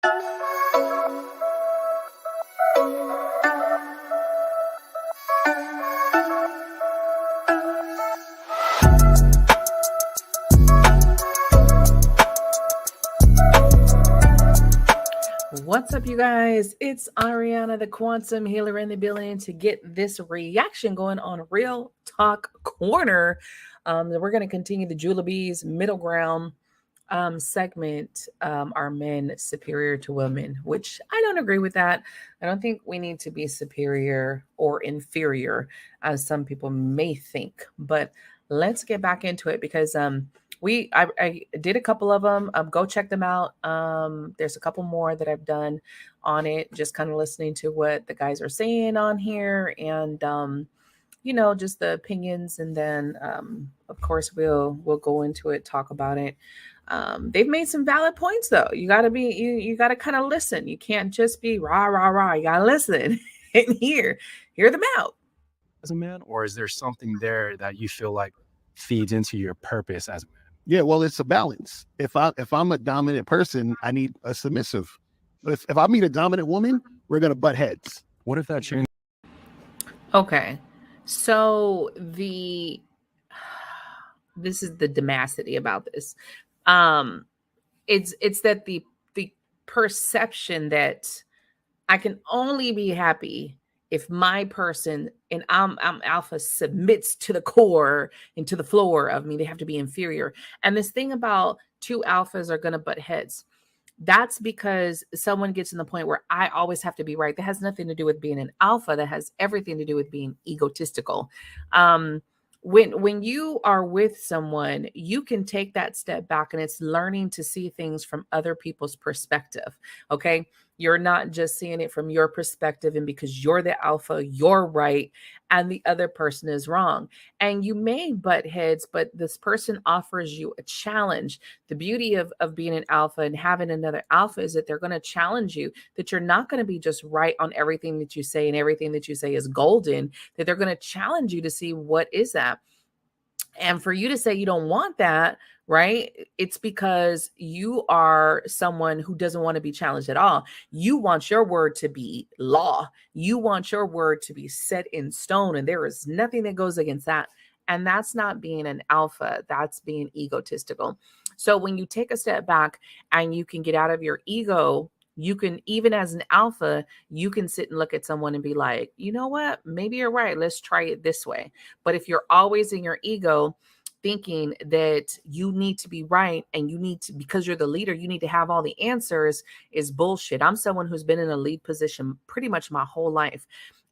What's up, you guys? It's Ariana, the Quantum Healer, in the building to get this reaction going on Real Talk Corner. We're going to continue the Julebees middle ground segment. Are men superior to women? Which I don't agree with that. I don't think we need to be superior or inferior, as some people may think. But let's get back into it because I did a couple of them. Go check them out. There's a couple more that I've done on it, just kind of listening to what the guys are saying on here, and just the opinions, and then of course we'll go into it, talk about it. They've made some valid points, though. You gotta be you gotta kind of listen. You can't just be rah rah rah. You gotta listen and hear them out. As a man, or is there something there that you feel like feeds into your purpose as a man? Yeah, well, it's a balance. If I'm a dominant person, I need a submissive. But if I meet a dominant woman, we're gonna butt heads. What if that changed? Okay, so this is the Damascity about this. It's that the perception that I can only be happy if my person, and I'm alpha, submits to the core and to the floor of me. They have to be inferior. And this thing about two alphas are going to butt heads, that's because someone gets in the point where I always have to be right. That has nothing to do with being an alpha. That has everything to do with being egotistical. When you are with someone, you can take that step back, and it's learning to see things from other people's perspective. Okay. You're not just seeing it from your perspective, and because you're the alpha, you're right, and the other person is wrong. And you may butt heads, but this person offers you a challenge. The beauty of being an alpha and having another alpha is that they're going to challenge you, that you're not going to be just right on everything that you say, and everything that you say is golden, that they're going to challenge you to see what is that. And for you to say you don't want that, right? It's because you are someone who doesn't want to be challenged at all. You want your word to be law. You want your word to be set in stone, and there is nothing that goes against that. And that's not being an alpha. That's being egotistical. So when you take a step back and you can get out of your ego, you can, even as an alpha, you can sit and look at someone and be like, you know what? Maybe you're right. Let's try it this way. But if you're always in your ego, thinking that you need to be right, and you need to, because you're the leader, you need to have all the answers, is bullshit. I'm someone who's been in a lead position pretty much my whole life.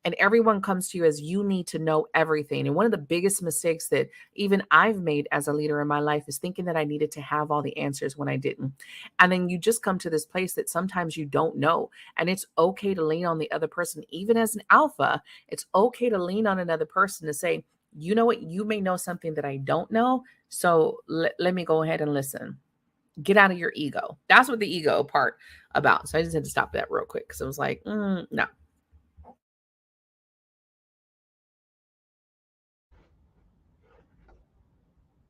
And everyone comes to you as you need to know everything. And one of the biggest mistakes that even I've made as a leader in my life is thinking that I needed to have all the answers when I didn't. And then you just come to this place that sometimes you don't know. And it's okay to lean on the other person. Even as an alpha, it's okay to lean on another person to say, you know what, you may know something that I don't know. So let me go ahead and listen. Get out of your ego. That's what the ego part about. So I just had to stop that real quick, because I was like, no.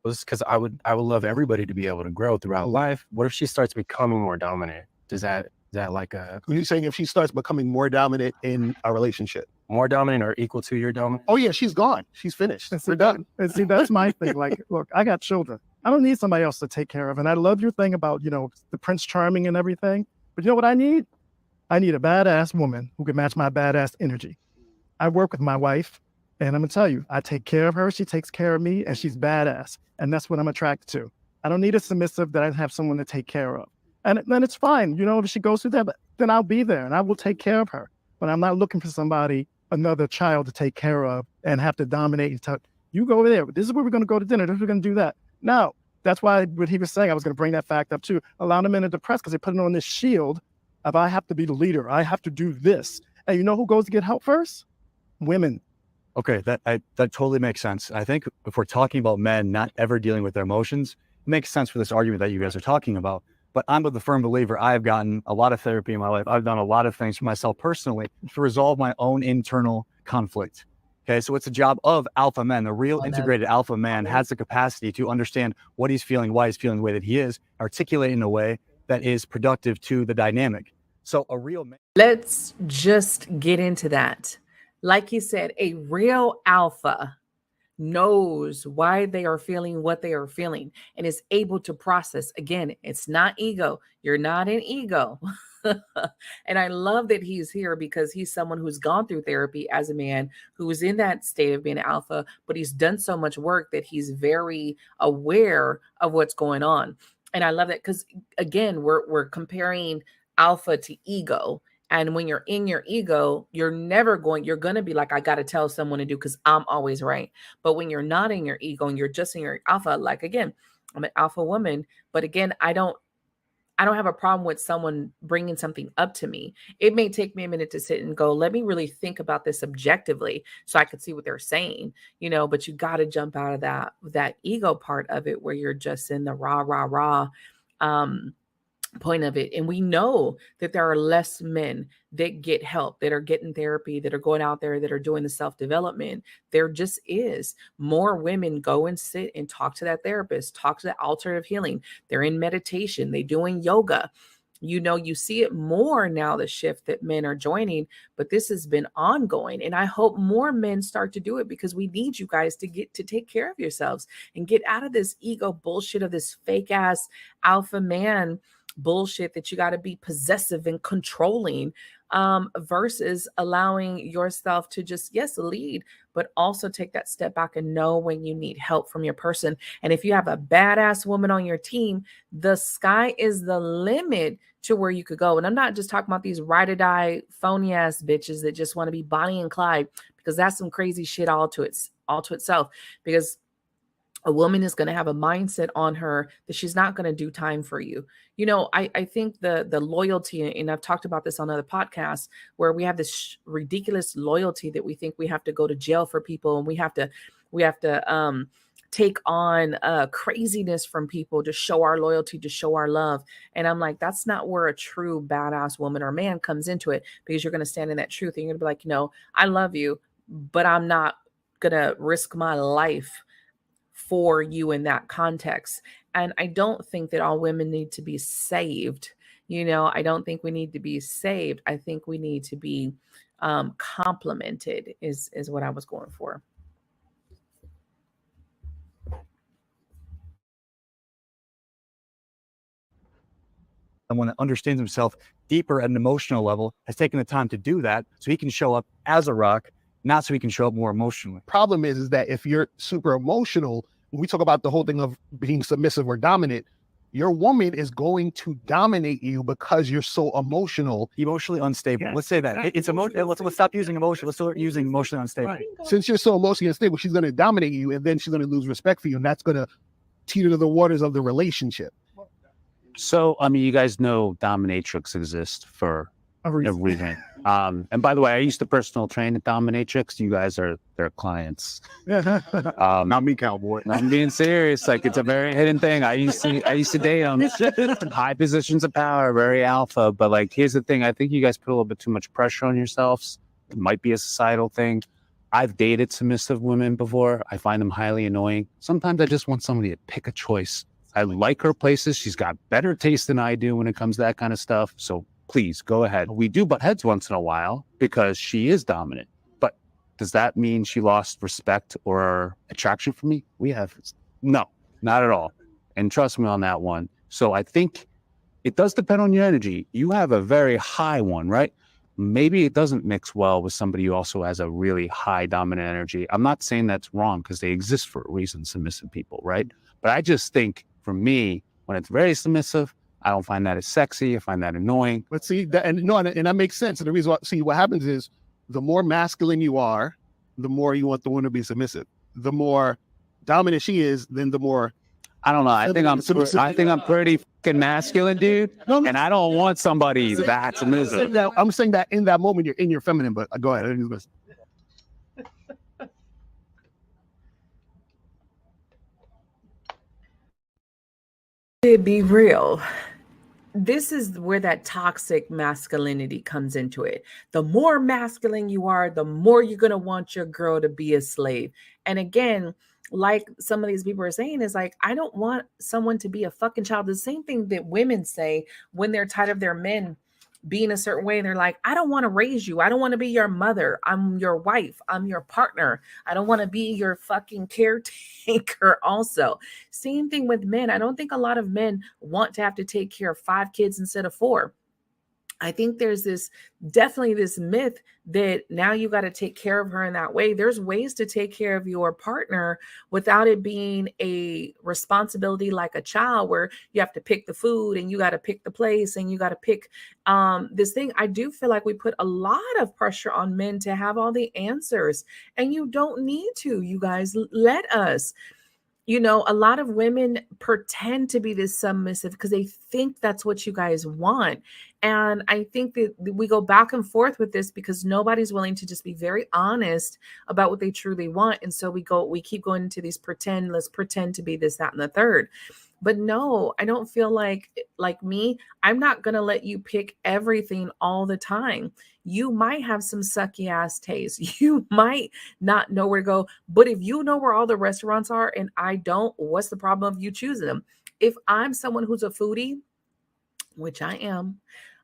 Because I would love everybody to be able to grow throughout life. What if she starts becoming more dominant? Is that like a? Are you saying if she starts becoming more dominant in a relationship? More dominant or equal to your dominant? Oh yeah, she's gone. She's finished. We're done. And see, that's my thing. Like, look, I got children. I don't need somebody else to take care of. And I love your thing about, the Prince Charming and everything. But you know what I need? I need a badass woman who can match my badass energy. I work with my wife, and I'm gonna tell you, I take care of her. She takes care of me, and she's badass. And that's what I'm attracted to. I don't need a submissive that I have someone to take care of. And then it's fine. If she goes through that, then I'll be there and I will take care of her. But I'm not looking for somebody, another child to take care of and have to dominate and tell, you go over there. This is where we're going to go to dinner. This is where we're going to do that. No, that's why what he was saying, I was going to bring that fact up too. A lot of men are depressed because they put it on this shield of, I have to be the leader. I have to do this. And you know who goes to get help first? Women. Okay, that totally makes sense. I think if we're talking about men not ever dealing with their emotions, it makes sense for this argument that you guys are talking about. But I'm a firm believer. I've gotten a lot of therapy in my life. I've done a lot of things for myself personally to resolve my own internal conflict. Okay, so it's a job of alpha men. The real integrated alpha man has the capacity to understand what he's feeling, why he's feeling the way that he is, articulate in a way that is productive to the dynamic. So a real man. Let's just get into that. Like he said, a real alpha knows why they are feeling what they are feeling and is able to process. Again, it's not ego. You're not an ego. And I love that he's here because he's someone who's gone through therapy as a man who is in that state of being alpha, but he's done so much work that he's very aware of what's going on. And I love that because again, we're comparing alpha to ego. And when you're in your ego, you're going to be like, I got to tell someone to do because I'm always right. But when you're not in your ego and you're just in your alpha, like again, I'm an alpha woman, but again, I don't have a problem with someone bringing something up to me. It may take me a minute to sit and go, let me really think about this objectively so I could see what they're saying, but you got to jump out of that ego part of it where you're just in the rah, point of it. And we know that there are less men that get help, that are getting therapy, that are going out there, that are doing the self-development. There just is more women go and sit and talk to that therapist, talk to that alternative healing. They're in meditation, they're doing yoga. You see it more now, the shift that men are joining, but this has been ongoing. And I hope more men start to do it because we need you guys to get to take care of yourselves and get out of this ego bullshit of this fake ass alpha man bullshit that you got to be possessive and controlling versus allowing yourself to just, yes, lead, but also take that step back and know when you need help from your person. And if you have a badass woman on your team, the sky is the limit to where you could go. And I'm not just talking about these ride or die phony ass bitches that just want to be Bonnie and Clyde, because that's some crazy shit all to itself. Because a woman is going to have a mindset on her that she's not going to do time for you. I think the loyalty, and I've talked about this on other podcasts, where we have this ridiculous loyalty that we think we have to go to jail for people, and we have to take on craziness from people to show our loyalty, to show our love. And I'm like, that's not where a true badass woman or man comes into it, because you're going to stand in that truth and you're going to be like, I love you, but I'm not going to risk my life for you in that context. And I don't think that all women need to be saved. I don't think we need to be saved. I think we need to be complimented is what I was going for. Someone that understands himself deeper at an emotional level has taken the time to do that so he can show up as a rock, not so he can show up more emotionally. Problem is that if you're super emotional, when we talk about the whole thing of being submissive or dominant, your woman is going to dominate you because you're so emotional. Emotionally unstable. Yes. Let's say that. It's emotional. Let's stop using emotion. Let's start using emotionally unstable. Right. Since you're so emotionally unstable, she's going to dominate you, and then she's going to lose respect for you, and that's going to teeter the waters of the relationship. So, you guys know dominatrix exists for a reason. And by the way, I used to personal train at dominatrix. You guys are their clients. Not me, cowboy. I'm being serious. Like, it's a very hidden thing. I used to date them. High positions of power, very alpha. But like, here's the thing. I think you guys put a little bit too much pressure on yourselves. It might be a societal thing. I've dated submissive women before. I find them highly annoying. Sometimes I just want somebody to pick a choice. I like her places. She's got better taste than I do when it comes to that kind of stuff. So please go ahead. We do butt heads once in a while because she is dominant. But does that mean she lost respect or attraction for me? No, not at all. And trust me on that one. So I think it does depend on your energy. You have a very high one, right? Maybe it doesn't mix well with somebody who also has a really high dominant energy. I'm not saying that's wrong because they exist for a reason, submissive people, right? But I just think for me, when it's very submissive, I don't find that as sexy. I find that annoying. But see, and that makes sense. And the reason what happens is the more masculine you are, the more you want the woman to be submissive. The more dominant she is, then the more. I don't know. I think I'm pretty fucking masculine, dude. And I don't want somebody that submissive. I'm saying that in that moment you're in your feminine, but go ahead. To be real, this is where that toxic masculinity comes into it. The more masculine you are, the more you're going to want your girl to be a slave. And again, like some of these people are saying, is like, I don't want someone to be a fucking child. The same thing that women say when they're tired of their men being a certain way. They're like, I don't want to raise you. I don't want to be your mother. I'm your wife. I'm your partner. I don't want to be your fucking caretaker also. Same thing with men. I don't think a lot of men want to have to take care of 5 kids instead of 4. I think there's definitely this myth that now you got to take care of her in that way. There's ways to take care of your partner without it being a responsibility like a child, where you have to pick the food and you got to pick the place and you got to pick this thing. I do feel like we put a lot of pressure on men to have all the answers, and you don't need to. You guys, let us. A lot of women pretend to be this submissive because they think that's what you guys want. And I think that we go back and forth with this because nobody's willing to just be very honest about what they truly want. And so we keep going into these let's pretend to be this, that, and the third. But no, I don't feel like me, I'm not going to let you pick everything all the time. You might have some sucky ass taste. You might not know where to go. But if you know where all the restaurants are and I don't, what's the problem of you choosing them? If I'm someone who's a foodie, which I am,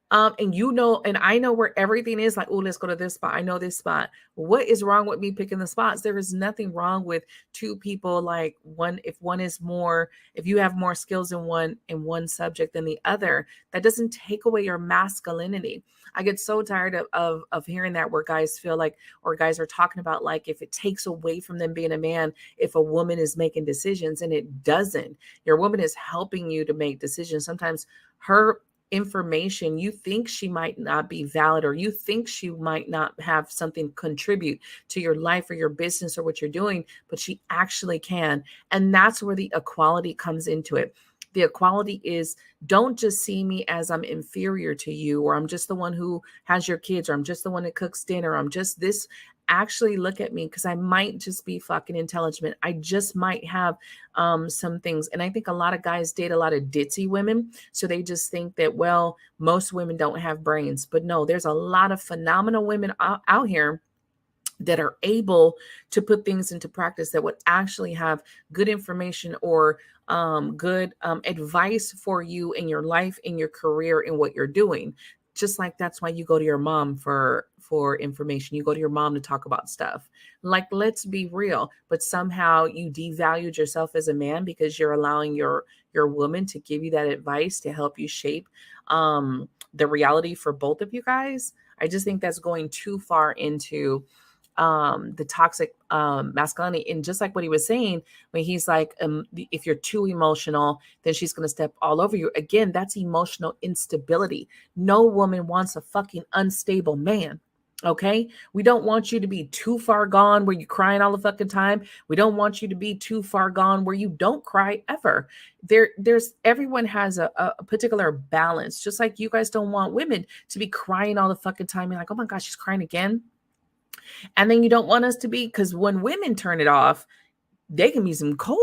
and I know where everything is, like, oh, let's go to this spot. I know this spot. What is wrong with me picking the spots? There is nothing wrong with 2 people, like if you have more skills in one subject than the other, that doesn't take away your masculinity. I get so tired of hearing that, where guys feel like, or guys are talking about, like, if it takes away from them being a man, if a woman is making decisions, and it doesn't. Your woman is helping you to make decisions. Sometimes her information, you think she might not be valid, or you think she might not have something contribute to your life or your business or what you're doing, but she actually can. And that's where the equality comes into it. The equality is, don't just see me as I'm inferior to you, or I'm just the one who has your kids, or I'm just the one that cooks dinner, or I'm just this. Actually look at me, because I might just be fucking intelligent. I just might have some things. And I think a lot of guys date a lot of ditzy women. So they just think that, well, most women don't have brains. But no, there's a lot of phenomenal women out here that are able to put things into practice that would actually have good information, or good advice for you in your life, in your career, in what you're doing. Just like that's why you go to your mom for information. You go to your mom to talk about stuff. Like, let's be real. But somehow you devalued yourself as a man because you're allowing your woman to give you that advice to help you shape the reality for both of you guys. I just think that's going too far into the toxic masculinity. And just like what he was saying, when he's like, if you're too emotional, then she's going to step all over you. Again, that's emotional instability. No woman wants a fucking unstable man. Okay. We don't want you to be too far gone where you're crying all the fucking time. We don't want you to be too far gone where you don't cry ever. Everyone has a particular balance. Just like you guys don't want women to be crying all the fucking time. You're like, oh my gosh, she's crying again. And then you don't want us to be, because when women turn it off, they can be some cold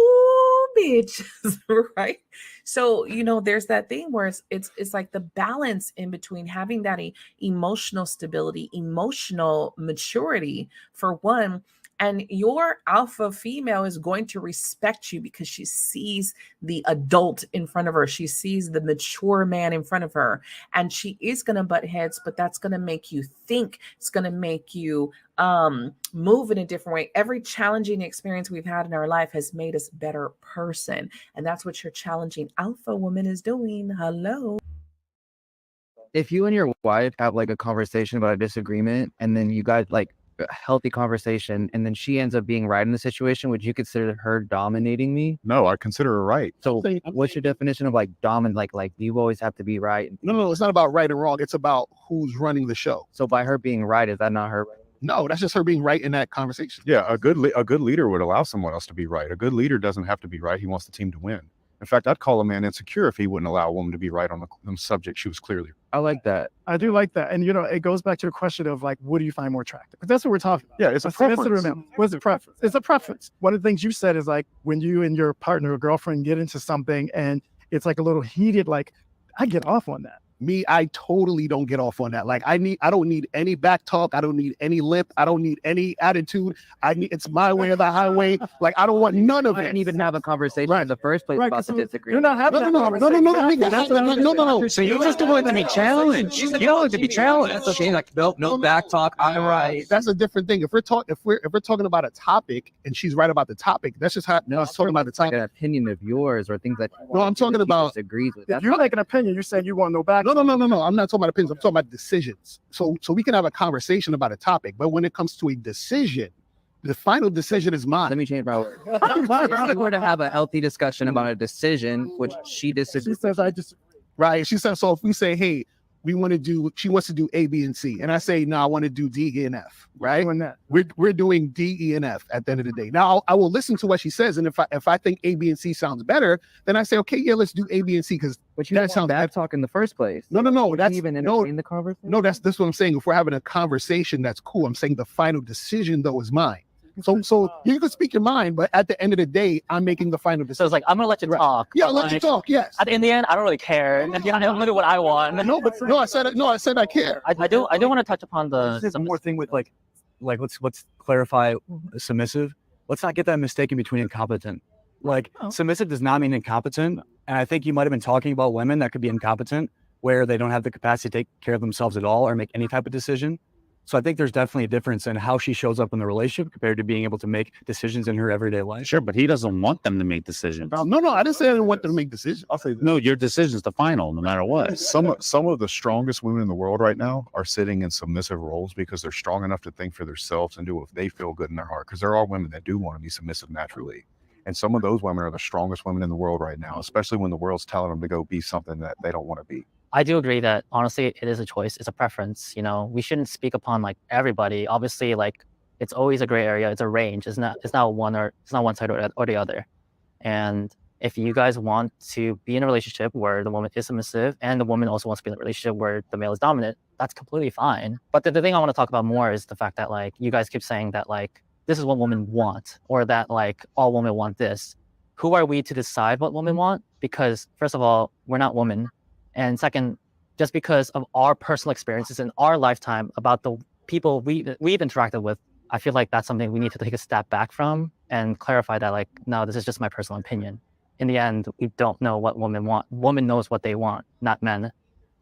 bitches, right? So, there's that thing where it's like the balance in between having that emotional stability, emotional maturity for one. And your alpha female is going to respect you because she sees the adult in front of her. She sees the mature man in front of her. And she is going to butt heads, but that's going to make you think. It's going to make you move in a different way. Every challenging experience we've had in our life has made us a better person. And that's what your challenging alpha woman is doing. Hello. If you and your wife have like a conversation about a disagreement, and then you guys like a healthy conversation, and then she ends up being right in the situation, would you consider her dominating me? No, I consider her right. So what's your definition of like dominant? Like you always have to be right? No, it's not about right and wrong. It's about who's running the show. So by her being right, is that not her? No, that's just her being right in that conversation. Yeah, a good leader would allow someone else to be right. A good leader doesn't have to be right. He wants the team to win. In fact, I'd call a man insecure if he wouldn't allow a woman to be right on the subject she was clearly. I like that. I do like that. And, it goes back to the question of like, what do you find more attractive? Because that's what we're talking about. Yeah, it's a preference. What's a preference? It's a preference. One of the things you said is like, when you and your partner or girlfriend get into something and it's like a little heated, like, I get off on that. Me, I totally don't get off on that. Like I don't need any back talk. I don't need any lip. I don't need any attitude. It's my way or the highway. Like I don't want none of I it. didn't even have a conversation in the first place about the disagreement. You're not having No. So you just don't want to be challenged. You don't want to be challenged. That's okay. Like no back talk. I'm right. That's a different thing. If we're talking about a topic and she's right about the topic, that's just how I was talking about the Like topic. an opinion of yours or things that. No, I'm talking about. Disagrees with. If you make an opinion, you're saying you want no back. No. I'm not talking about opinions. I'm talking about decisions. So we can have a conversation about a topic, but when it comes to a decision, the final decision is mine. Let me change my word. If we were to have a healthy discussion about a decision, which she She disagrees. says I just Right? She said, so if we say, hey, she wants to do A, B, and C, and I say, no, I want to do D, E, and F. Right? doing that. We're doing D, E, and F at the end of the day. Now I will listen to what she says, and if I think A, B, and C sounds better, then I say, okay, yeah, let's do A, B, and C because But you that don't sounds want back talk in the first place. no. You That's even no, entertain the conversation. no. That's what I'm saying. If we're having a conversation, that's cool. I'm saying the final decision though is mine. So you can speak your mind, but at the end of the day, I'm making the final So decision. it's like, I'm gonna let you Right. talk. Yeah, but, let you like, talk. Yes. In the end, I don't really care. And yeah, I'm gonna do what I want. No, I said I care. I do want to touch upon the There's one more thing with like let's clarify submissive. Let's not get that mistaken between incompetent. Like submissive does not mean incompetent. And I think you might have been talking about women that could be incompetent, where they don't have the capacity to take care of themselves at all or make any type of decision. So I think there's definitely a difference in how she shows up in the relationship compared to being able to make decisions in her everyday life. Sure, but he doesn't want them to make decisions. No, I didn't say I didn't want them to make decisions. I'll say this. No, your decision's the final, no matter what. Some of the strongest women in the world right now are sitting in submissive roles because they're strong enough to think for themselves and do what they feel good in their heart. Because there are women that do want to be submissive naturally, and some of those women are the strongest women in the world right now, especially when the world's telling them to go be something that they don't want to be. I do agree that honestly it is a choice, it's a preference. We shouldn't speak upon like everybody. Obviously, like it's always a gray area, it's a range. It's not one side or the other. And if you guys want to be in a relationship where the woman is submissive and the woman also wants to be in a relationship where the male is dominant, that's completely fine. But the thing I want to talk about more is the fact that like you guys keep saying that like this is what women want, or that like all women want this. Who are we to decide what women want? Because first of all, we're not women. And second, just because of our personal experiences in our lifetime about the people we've interacted with, I feel like that's something we need to take a step back from and clarify that like, no, this is just my personal opinion. In the end, we don't know what women want. Woman knows what they want, not men.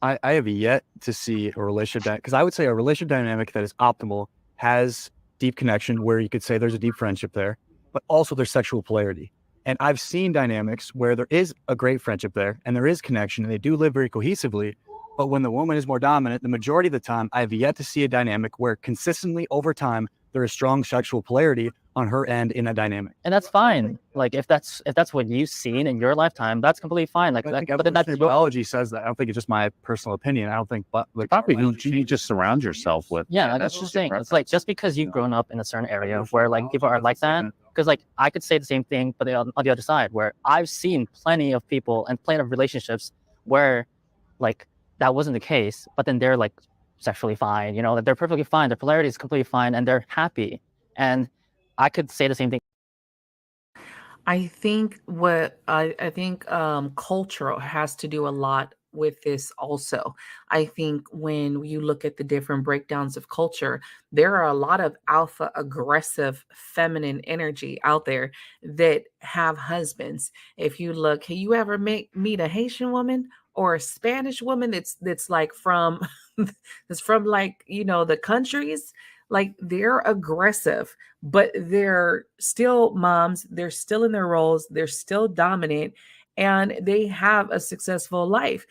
I have yet to see a relationship because I would say a relationship dynamic that is optimal has deep connection where you could say there's a deep friendship there, but also there's sexual polarity. And I've seen dynamics where there is a great friendship there and there is connection and they do live very cohesively. But when the woman is more dominant, the majority of the time, I have yet to see a dynamic where consistently over time, there is strong sexual polarity on her end in a dynamic. And that's fine. Like if that's what you've seen in your lifetime, that's completely fine. Like, I think but then that's biology says that. I don't think it's just my personal opinion. I don't think, but like Probably you just surround yourself with. yeah, that's the thing. It's like just because you've grown up in a certain area where like people are like that, because like I could say the same thing, but on the other side, where I've seen plenty of people and plenty of relationships where like that wasn't the case, but then they're like sexually fine, that they're perfectly fine, their polarity is completely fine, and they're happy. And I could say the same thing. I think cultural has to do a lot with this also. I think when you look at the different breakdowns of culture, there are a lot of alpha aggressive feminine energy out there that have husbands. If you look, have you ever meet a Haitian woman or a Spanish woman that's like from that's from like, the countries? Like they're aggressive, but they're still moms. They're still in their roles. They're still dominant and they have a successful life.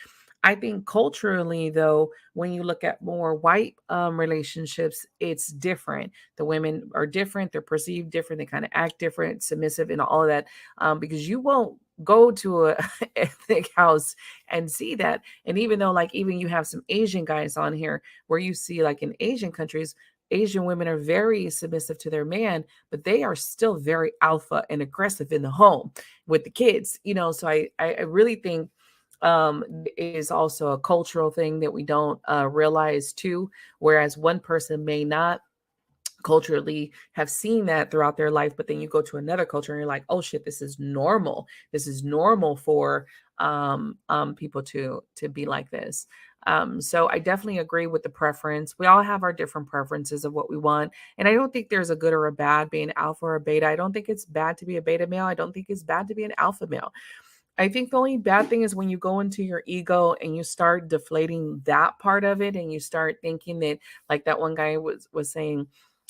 I think culturally, though, when you look at more white relationships, it's different. The women are different. They're perceived different. They kind of act different, submissive, and all of that, because you won't go to a ethnic house and see that. And even though, like, even you have some Asian guys on here where you see, like, in Asian countries, Asian women are very submissive to their man, but they are still very alpha and aggressive in the home with the kids, So I really think it is also a cultural thing that we don't realize too. Whereas one person may not culturally have seen that throughout their life, but then you go to another culture and you're like, oh shit, this is normal. This is normal for people to be like this. So I definitely agree with the preference. We all have our different preferences of what we want. And I don't think there's a good or a bad being alpha or a beta. I don't think it's bad to be a beta male. I don't think it's bad to be an alpha male. I think the only bad thing is when you go into your ego and you start deflating that part of it, and you start thinking that, like that one guy was saying,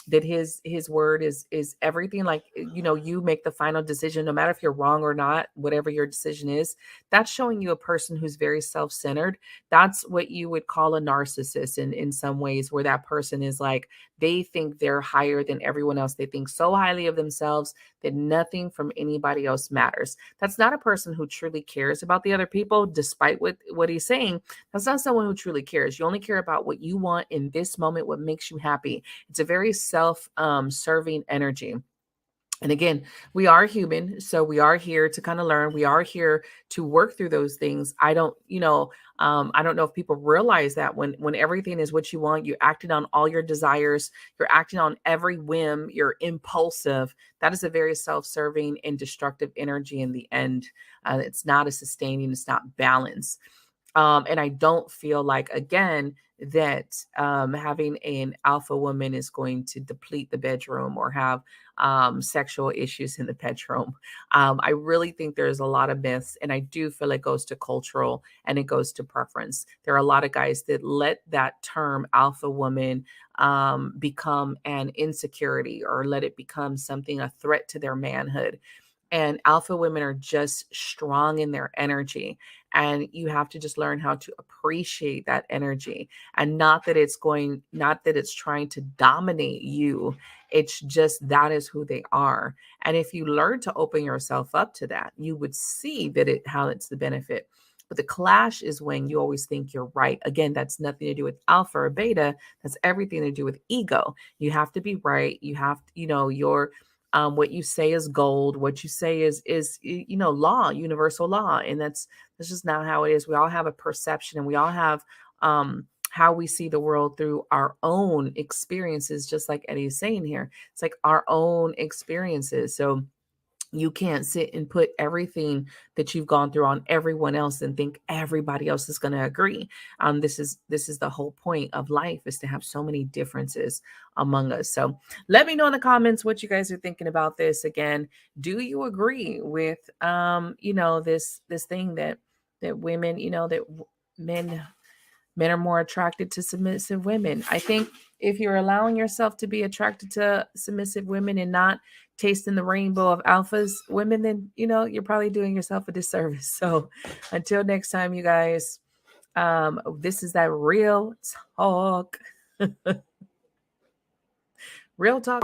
that his word is everything. Like, you make the final decision, no matter if you're wrong or not, whatever your decision is. That's showing you a person who's very self-centered. That's what you would call a narcissist in some ways, where that person is like, they think they're higher than everyone else. They think so highly of themselves that nothing from anybody else matters. That's not a person who truly cares about the other people, despite what he's saying. That's not someone who truly cares. You only care about what you want in this moment, what makes you happy. It's a very self-serving energy. And again, we are human, so we are here to kind of learn. We are here to work through those things. I don't know if people realize that when everything is what you want, you're acting on all your desires, you're acting on every whim, you're impulsive. That is a very self-serving and destructive energy in the end. It's not a sustaining, it's not balanced. And I don't feel like, again, that having an alpha woman is going to deplete the bedroom or have sexual issues in the bedroom. I really think there's a lot of myths, and I do feel it goes to cultural and it goes to preference. There are a lot of guys that let that term alpha woman become an insecurity, or let it become something, a threat to their manhood. And alpha women are just strong in their energy. And you have to just learn how to appreciate that energy. And not that it's trying to dominate you. It's just that is who they are. And if you learn to open yourself up to that, you would see that how it's the benefit. But the clash is when you always think you're right. Again, that's nothing to do with alpha or beta. That's everything to do with ego. You have to be right. You have to, your what you say is gold. What you say is law, universal law, and that's just not how it is. We all have a perception, and we all have how we see the world through our own experiences. Just like Eddie's saying here, it's like our own experiences. So you can't sit and put everything that you've gone through on everyone else and think everybody else is going to agree. This is the whole point of life, is to have so many differences among us. So let me know in the comments what you guys are thinking about this. Again, do you agree with this thing that women, that men are more attracted to submissive women? I think if you're allowing yourself to be attracted to submissive women and not tasting the rainbow of alphas women, then you're probably doing yourself a disservice. So until next time, you guys, this is that real talk. Real talk.